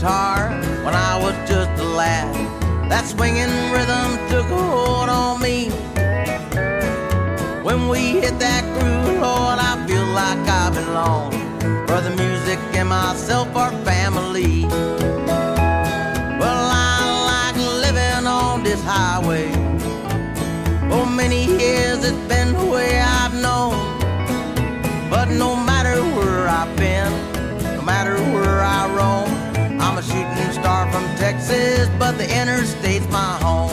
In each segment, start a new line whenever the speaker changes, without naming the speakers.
guitar when I was just a lad. That swinging rhythm took a hold on me. When we hit that groove, Lord, I feel like I belong. For the music and myself are family. Well, I like living on this highway. For many years it's been the way I've known. But no matter where I've been, no matter where I roam, I'm a shooting star from Texas, but the interstate's my home.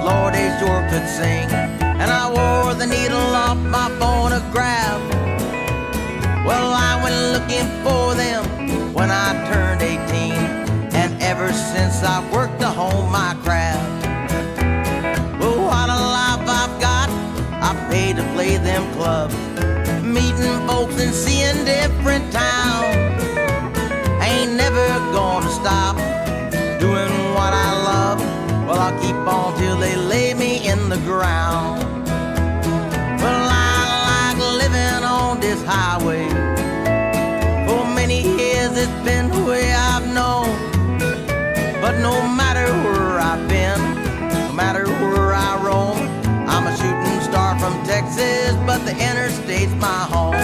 Lord, they sure could sing. And I wore the needle off my phonograph. Well, I went looking for them when I turned 18. And ever since I've worked to hone my craft. Well, what a life I've got. I paid to play them clubs, meeting folks and seeing different towns. I ain't never gonna stop doing what I love. Well, I'll keep on till they lay me in the ground. Well, I like living on this highway. For many years it's been the way I've known. But no matter where I've been, no matter where I roam, I'm a shooting star from Texas, but the interstate's my home.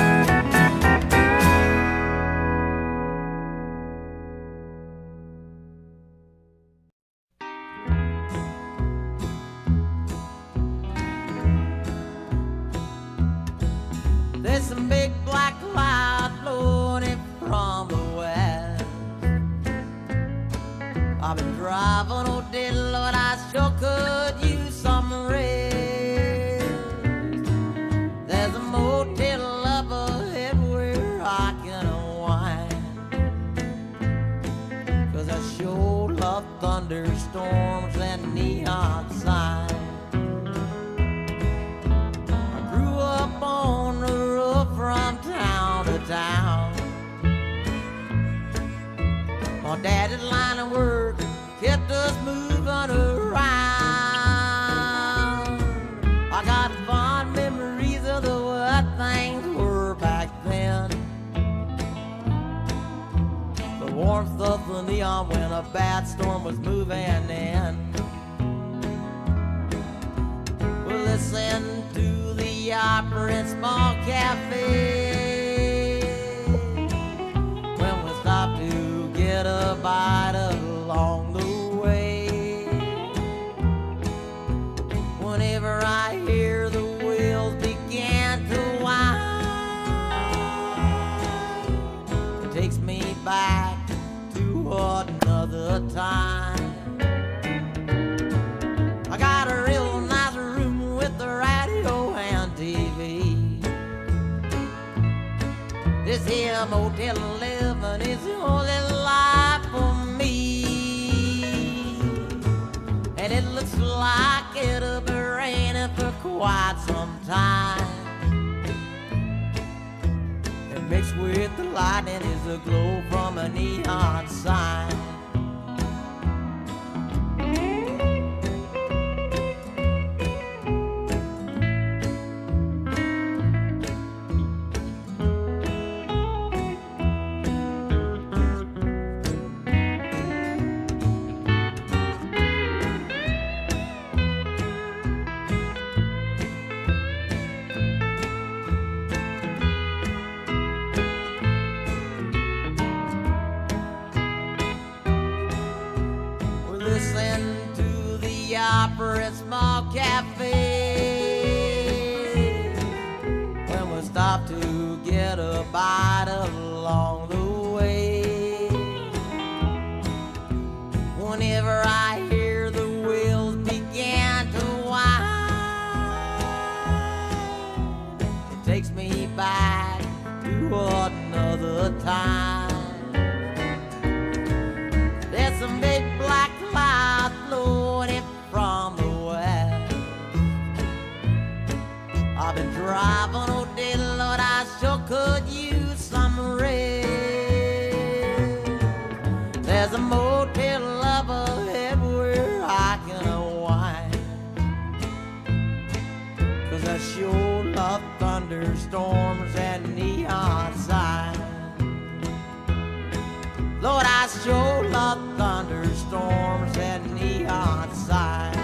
Some big black cloud floating from the west. I've been driving all day, Lord, I sure could use some rest. There's a motel up ahead where I can unwind, 'cause I sure love thunderstorms and neon signs. I grew up on the from town to town. My daddy's line of work kept us moving around. I got fond memories of the way things were back then. The warmth of the neon when a bad storm was moving in. We'll listen to the opera in small cafe when we stop to get a bite along the way. Whenever I hear the wheels begin to whine, it takes me back to another time. I got a real nice room with the radio and TV. This here motel living is the only life for me. And it looks like it'll be raining for quite some time. And mixed with the lightning is a glow from a neon sign. other time. There's some big black clouds floating from the west. I've been driving all day, Lord, I sure could use some rest. There's a motel up ahead where I can unwind, 'cause I sure love thunderstorms and neon signs. Lord, I sure love thunderstorms and neon signs.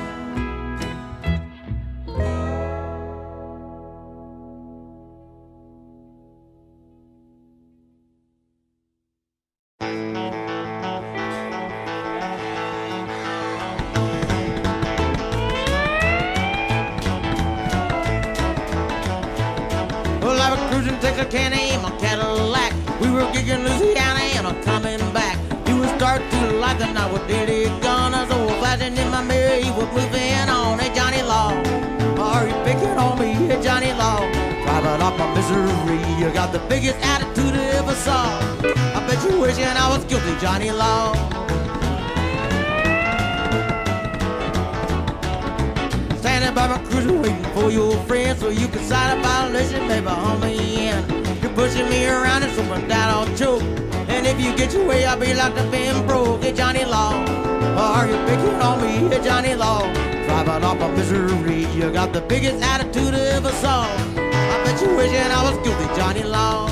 Well, I was cruising Texas, can't aim a Cadillac. We were gigging Louisiana and I'm coming back. You would start to like the night with Diddy gun. I was old flashing in my mirror, he was moving on. Hey, Johnny Law, are you picking on me? Hey, Johnny Law, driving off my misery. You got the biggest attitude I ever saw. I bet you wishing I was guilty, Johnny Law. Standing by my cruiser waiting for your friend so you can sign a violation, baby, haul me in. You're pushing me around and something that I'll choke. And if you get your way, I'll be locked up and broke. Hey, Johnny Law, are you picking on me? Hey, Johnny Law, driving off my misery. You got the biggest attitude I ever saw. I bet you wishing I was guilty, Johnny Law.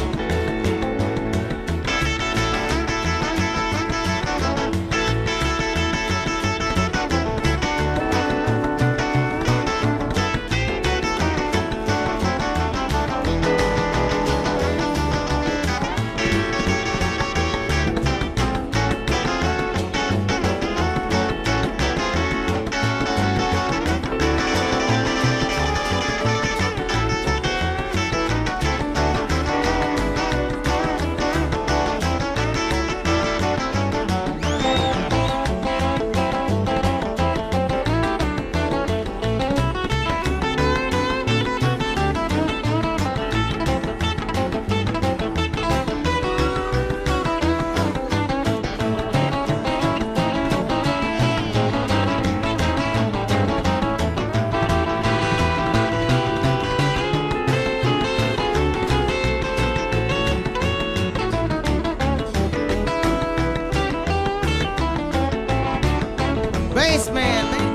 Bassman, man.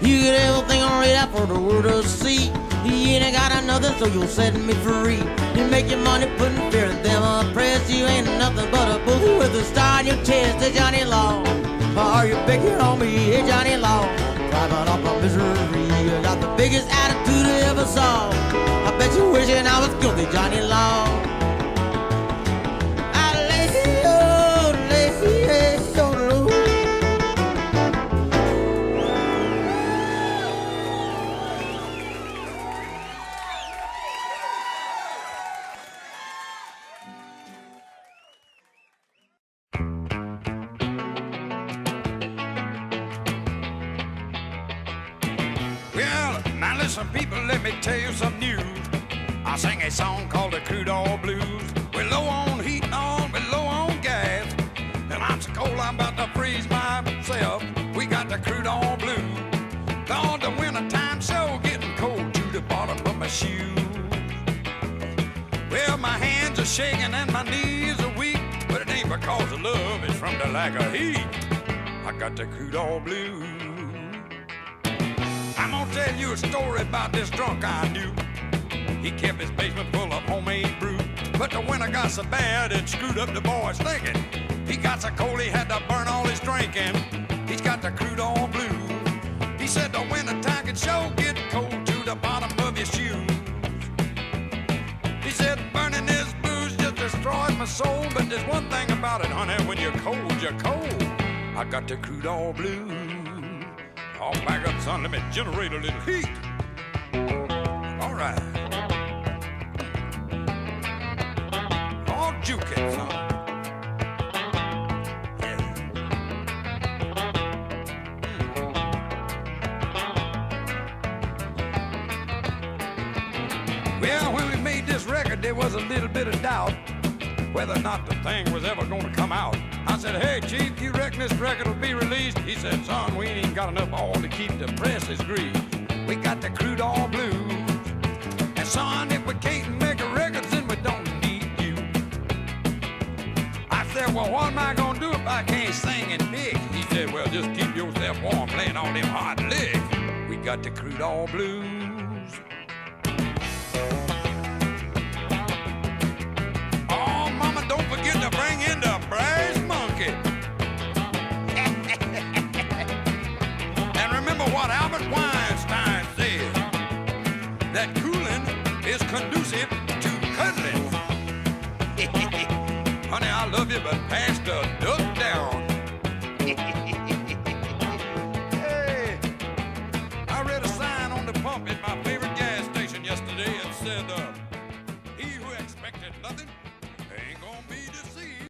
You get everything on right out for the world to see. You ain't got another, so you'll set me free. You make your money putting fear in them oppressed. You ain't nothing but a bully with a star in your chest. Hey, Johnny Law, are you picking on me? Hey, Johnny Law, driving off my misery. You got the biggest attitude I ever saw. I bet you wishing I was guilty, Johnny Law.
Now listen, people, let me tell you some news. I sing a song called the Crude Oil Blues. We're low on heat and on, we're low on gas. And I'm so cold I'm about to freeze myself. We got the crude oil blues. Lord, the winter time so getting cold to the bottom of my shoe. Well, my hands are shaking and my knees are weak, but it ain't because of love, it's from the lack of heat. I got the crude oil blues. I'm gonna tell you a story about this drunk I knew. He kept his basement full of homemade brew, but the winter got so bad it screwed up the boys' thinking. He got so cold he had to burn all his drinking. He's got the crude oil blues. He said the winter time can sure get cold to the bottom of your shoes. He said burning this booze just destroys my soul, but there's one thing about it, honey, when you're cold, you're cold. I got the crude oil blues. All back up, son, let me generate a little heat. All right. All juke it, son. Well, when we made this record, there was a little bit of doubt whether or not the thing was ever going to come out. I said, hey, Chief, you reckon this record will be released? He said, son, we ain't even got enough oil to keep the presses greased. We got the crude oil blues. And son, if we can't make a record, then we don't need you. I said, well, what am I going to do if I can't sing and pick? He said, well, just keep yourself warm playing all them hot licks. We got the crude oil blues. Don't forget to bring in the brass monkey. And remember what Albert Weinstein said, that cooling is conducive to cuddling. Honey, I love you, but pass the duck down. Hey, I read a sign on the pump at my favorite gas station yesterday. It said, he who expected nothing